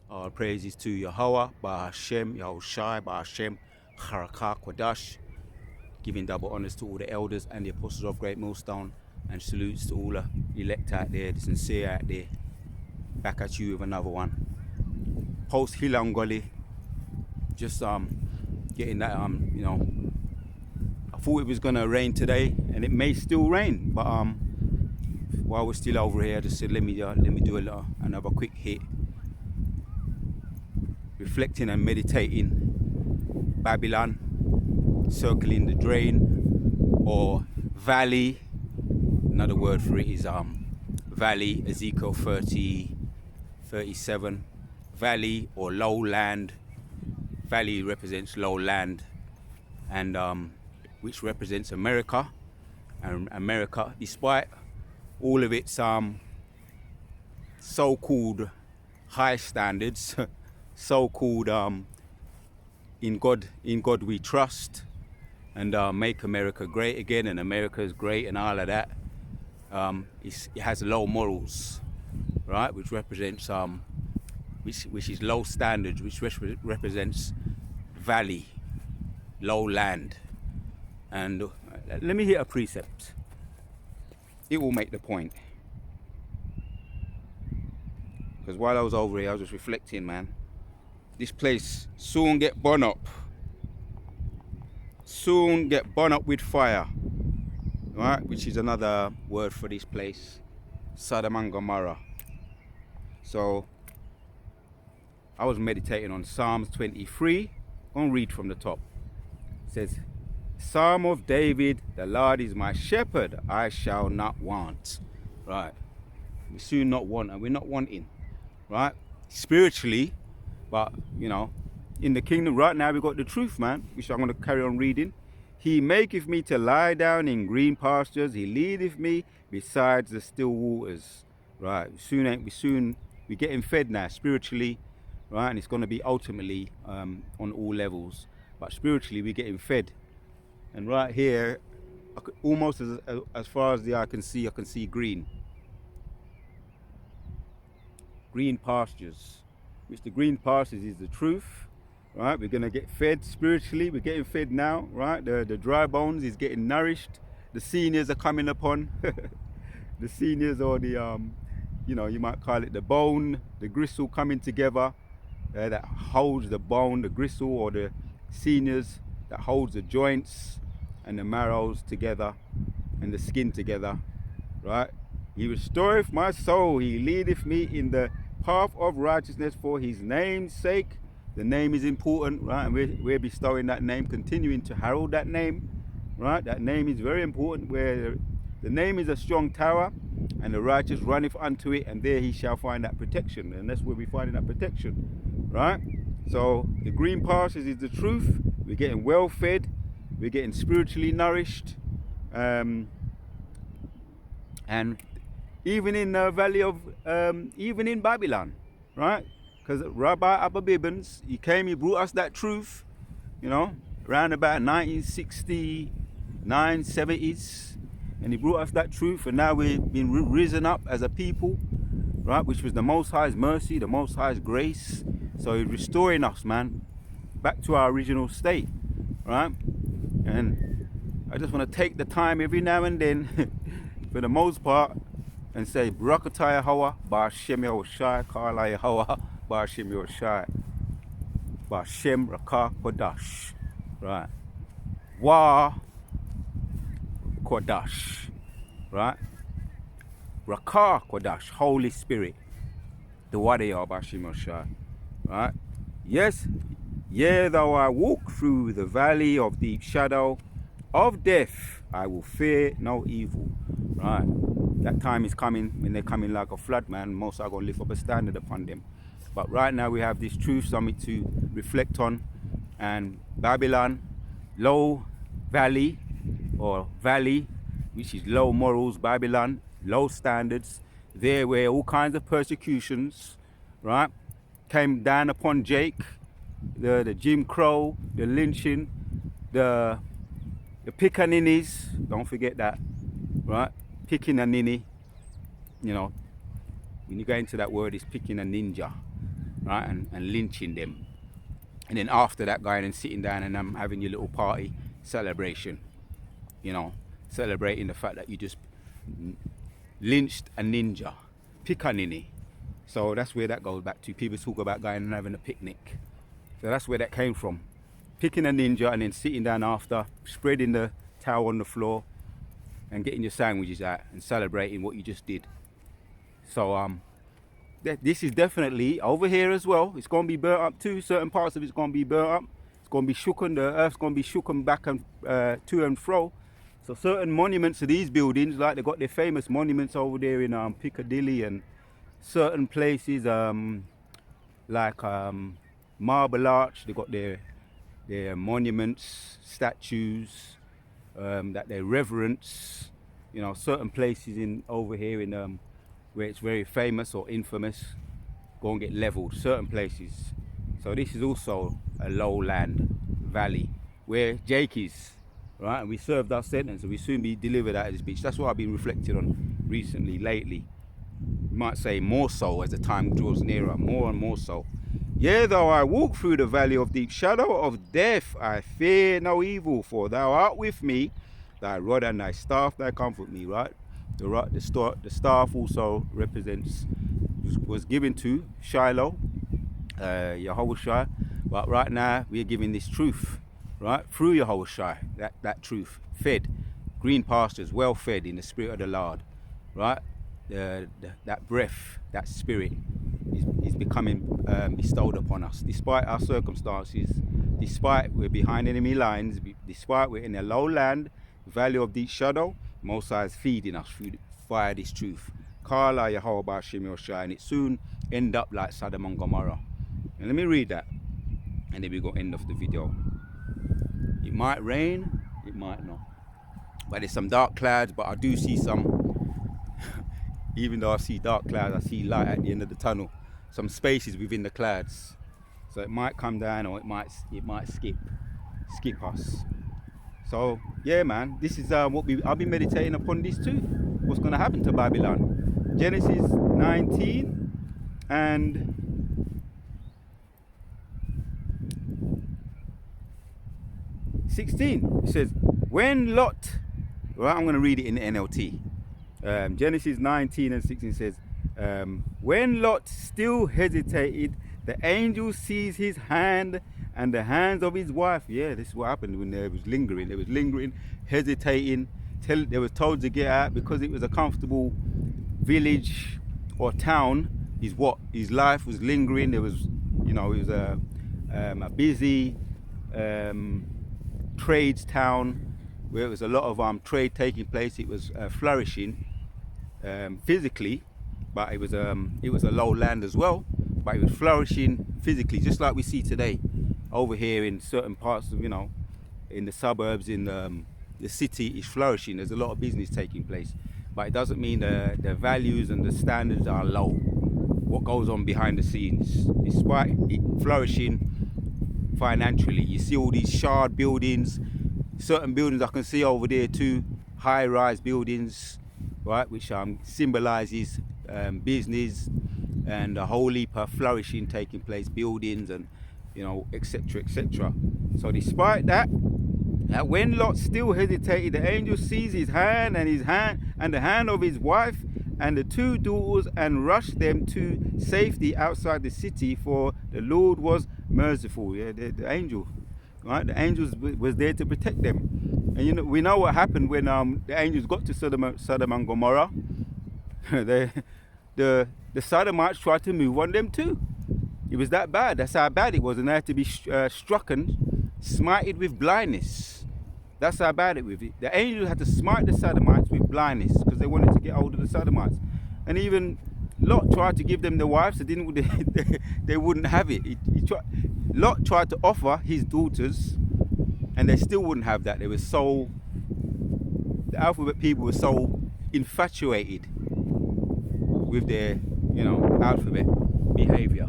All praises to Yahweh, Bahashem, Yahushai, Bahashem, Harakah, Kodash. Giving double honors to all the elders and the apostles of Great Millstone. And salutes to all the elect out there, the sincere out there. Back at you with another one. Post Hilangoli. Just getting that I thought it was gonna rain today, and it may still rain, but while we're still over here, I just said let me do another quick hit, reflecting and meditating. Babylon, circling the drain, or valley. Another word for it is valley. Ezekiel 30:37. Valley or lowland. Valley represents lowland, and which represents America. And America, despite all of its so-called high standards, so-called in God we trust, and make America great again, and America is great, and all of that. It has low morals, right? Which represents which is low standards, which represents valley, low land. And let me hit a precept. It will make the point. Because while I was over here, I was just reflecting, man. This place soon get burned up. Soon get burned up with fire. Right? Which is another word for this place. Sodom and Gomorrah. So, I was meditating on Psalms 23. I'm going to read from the top. It says, Psalm of David, the Lord is my shepherd, I shall not want. Right. We soon not want, and we're not wanting. Right? Spiritually, but, in the kingdom right now, we got the truth, man, which I'm going to carry on reading. He maketh me to lie down in green pastures. He leadeth me besides the still waters. Right. We're getting fed now spiritually. Right. And it's going to be ultimately on all levels. But spiritually, we're getting fed. And right here, almost as far as the eye can see, I can see green. Green pastures. Which the green pastures is the truth. Right, we're gonna get fed spiritually. We're getting fed now, right? The dry bones is getting nourished. The seniors are coming upon. The seniors, or the you might call it the bone, the gristle coming together that holds the bone, the gristle, or the seniors that holds the joints and the marrows together and the skin together, right? He restoreth my soul. He leadeth me in the path of righteousness for his name's sake. The name is important, right? And we're bestowing that name, continuing to herald that name, right? That name is very important, where the name is a strong tower, and the righteous runneth unto it, and there he shall find that protection. And that's where we're finding that protection, right? So the green pastures is the truth. We're getting well fed. We're getting spiritually nourished. And even in the valley of, even in Babylon, right? Because Rabbi Abba Bibbins, he brought us that truth, around about 1969, 70s. And he brought us that truth, and now we've been risen up as a people, right? Which was the Most High's mercy, the Most High's grace. So he's restoring us, man, back to our original state, right? And I just want to take the time every now and then, for the most part, and say, Barakatah Yahweh, Ba'ashem Yahushai, Kala Yahweh, Ba'ashem Yahushai, Ba'ashem Rakah Kodash, right? Wa Kodash, right? Rakah Kodash, Holy Spirit, the Wadiyah Ba'ashem Yahushai, right? Yes, yea, though I walk through the valley of deep shadow of death, I will fear no evil, right? That time is coming when they're coming like a flood, man. Most are going to lift up a standard upon them. But right now we have this truth, something to reflect on. And Babylon, low valley, or valley, which is low morals, Babylon, low standards. There were all kinds of persecutions, right? Came down upon Jake, the Jim Crow, the lynching, the pickaninnies, don't forget that, right? Picking a ninny, when you go into that word, it's picking a ninja, right, and lynching them. And then after that, going and sitting down and having your little party celebration, celebrating the fact that you just lynched a ninja, Picanini. So that's where that goes back to. People talk about going and having a picnic. So that's where that came from. Picking a ninja and then sitting down after, spreading the towel on the floor and getting your sandwiches out and celebrating what you just did. So this is definitely over here as well. It's going to be burnt up too. Certain parts of it's going to be burnt up. It's going to be shooken. The earth's going to be shooken back and to and fro. So certain monuments to these buildings, like they've got their famous monuments over there in Piccadilly, and certain places like Marble Arch, they've got their monuments, statues that they reverence. Certain places in over here in where it's very famous or infamous, go and get leveled, certain places. So this is also a lowland valley where Jake is, right? And we served our sentence and we soon be delivered out of this beach. That's what I've been reflecting on recently, lately. You might say more so as the time draws nearer, more and more so. Yea, though I walk through the valley of deep shadow of death, I fear no evil, for thou art with me. Thy rod and thy staff, they comfort me, right? The staff also represents, was given to Shiloh, Yahushua, but right now we are giving this truth, right? Through Yahushua, that truth, fed, green pastures, well fed in the spirit of the Lord, right? That breath, that spirit is becoming bestowed upon us, despite our circumstances, despite we're behind enemy lines, despite we're in a low land, valley of deep shadow. Most High is feeding us via this truth. Kala Yahweh Shem Yoshai, and it soon end up like Sodom and Gomorrah. And let me read that, and then we're going to end off the video. It might rain, it might not. But there's some dark clouds, but I do see some, even though I see dark clouds, I see light at the end of the tunnel. Some spaces within the clouds. So it might come down or it might skip us. So yeah, man, this is what I've been meditating upon this too. What's going to happen to Babylon? Genesis 19 and 16. It says, when Lot, right, I'm going to read it in the NLT. Genesis 19 and 16 says, when Lot still hesitated, the angel seized his hand and the hands of his wife. Yeah, this is what happened when they was lingering. They was lingering, hesitating. They was told to get out because it was a comfortable village or town. His life was lingering. There was, it was a busy trades town where there was a lot of trade taking place. It was flourishing physically, but it was a low land as well. But it was flourishing physically, just like we see today over here in certain parts of, in the suburbs, in the city is flourishing. There's a lot of business taking place, but it doesn't mean the values and the standards are low. What goes on behind the scenes, despite it flourishing financially, you see all these shard buildings, certain buildings I can see over there too, high-rise buildings, right, which symbolizes business and a whole heap of flourishing taking place, buildings and etc, etc. So despite that, when Lot still hesitated, the angel seized his hand and the hand of his wife and the two daughters and rushed them to safety outside the city, for the Lord was merciful. Yeah, the angel, right? The angels was there to protect them. And we know what happened when the angels got to Sodom and Gomorrah. the Sodomites tried to move on them too. It was that bad. That's how bad it was, and they had to be strucken, smited with blindness. That's how bad it was. The angels had to smite the Sodomites with blindness because they wanted to get hold of the Sodomites. And even Lot tried to give them the wives, they wouldn't have it. Lot tried to offer his daughters, and they still wouldn't have that. The alphabet people were so infatuated with their, alphabet behavior,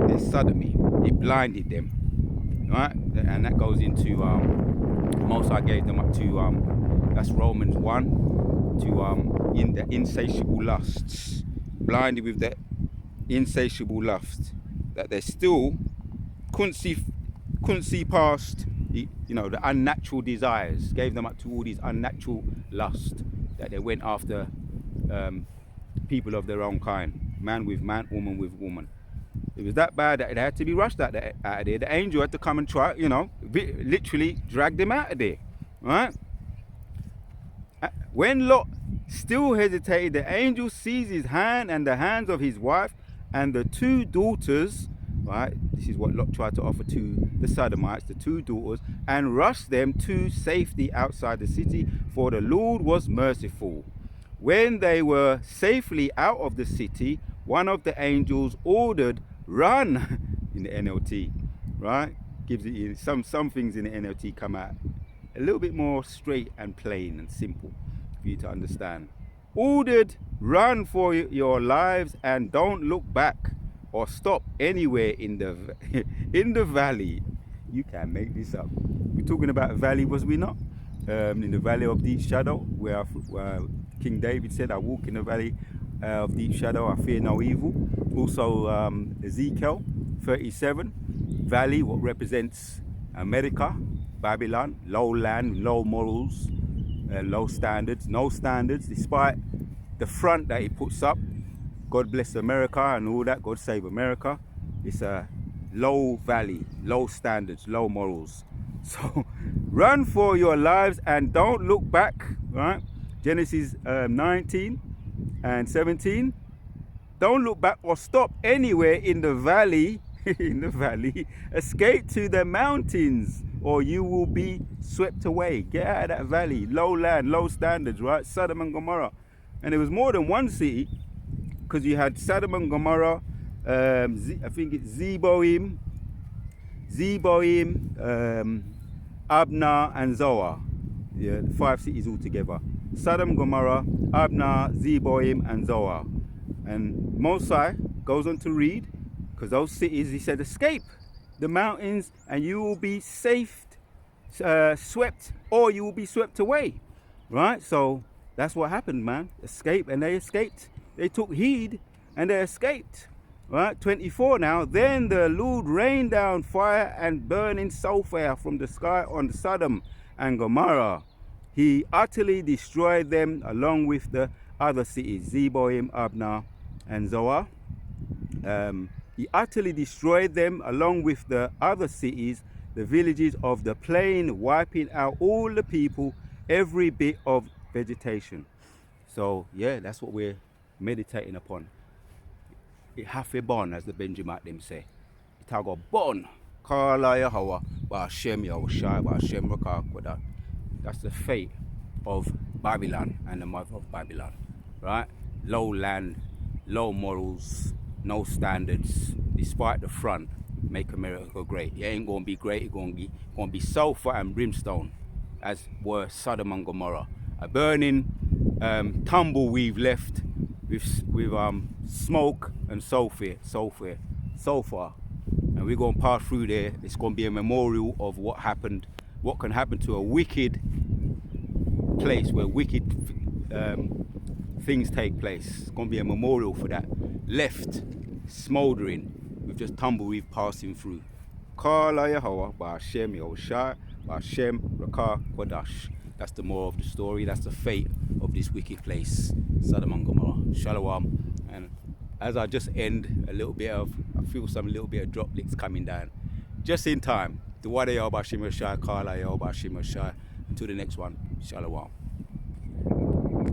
their sodomy. It blinded them, right? And that goes into most I gave them up to that's Romans 1, to in the insatiable lusts, blinded with the insatiable lust. that they still couldn't see past the, the unnatural desires, gave them up to all these unnatural lusts, that they went after people of their own kind, man with man, woman with woman. It was that bad that it had to be rushed out of there. The angel had to come and try, literally drag them out of there, right? When Lot still hesitated, the angel seized his hand and the hands of his wife and the two daughters, right? This is what Lot tried to offer to the Sodomites, the two daughters, and rushed them to safety outside the city, for the Lord was merciful. When they were safely out of the city, one of the angels ordered, "Run," in the NLT, right? Gives it some things in the NLT come out a little bit more straight and plain and simple for you to understand. Ordered, "Run for your lives and don't look back or stop anywhere in the in the valley." You can't make this up. We're talking about a valley, was we not? In the valley of deep shadow, where King David said, "I walk in the valley of deep shadow, I fear no evil." Also, Ezekiel 37, valley, what represents America, Babylon, low land, low morals, low standards, no standards, despite the front that he puts up. God bless America and all that, God save America. It's a low valley, low standards, low morals. So run for your lives and don't look back, right? Genesis 19 and 17. Don't look back or stop anywhere in the valley, in the valley. Escape to the mountains or you will be swept away. Get out of that valley, low land, low standards, right? Sodom and Gomorrah. And there was more than one city, because you had Sodom and Gomorrah, I think it's Zeboim, Abner and Zoar. Yeah, 5 cities altogether. Sodom, Gomorrah, Abner, Zeboim and Zoar. And Mosai goes on to read, because those cities, he said, escape the mountains and you will be safe, swept, or you will be swept away, right? So that's what happened, man. Escape, and they escaped. They took heed and they escaped, right? 24 now. Then the Lord rained down fire and burning sulfur from the sky on Sodom and Gomorrah. He utterly destroyed them along with the other cities, Zeboim, Abner and Zoar. He utterly destroyed them along with the other cities, the villages of the plain, wiping out all the people, every bit of vegetation. So yeah, that's what we're meditating upon. It have a born, as the Benjamin them say. It have got born. Kala Yahweh, Ba'ashem Yahushai, Ba'ashem Rakah. That's the fate of Babylon and the mother of Babylon, right? Low land, low morals, no standards, despite the front, make America great. It ain't gonna be great, it's gonna be sulfur and brimstone, as were Sodom and Gomorrah. A burning tumbleweed left with smoke and sulfur, and we're gonna pass through there. It's gonna be a memorial of what happened, what can happen to a wicked place where wicked things take place. It's gonna be a memorial for that. Left smouldering with just tumbleweed passing through. Kala Yahweh, Ba'ashem Yahushai, Ba'ashem Rakah Kodash. That's the moral of the story. That's the fate of this wicked place, Sodom and Gomorrah. Shalom. And as I just end, I feel some little bit of droplets coming down, just in time. The Wada Yahweh Ba'ashem Yahushai, Kala Yahweh Ba'ashem Yahushai. Until the next one, Shalom.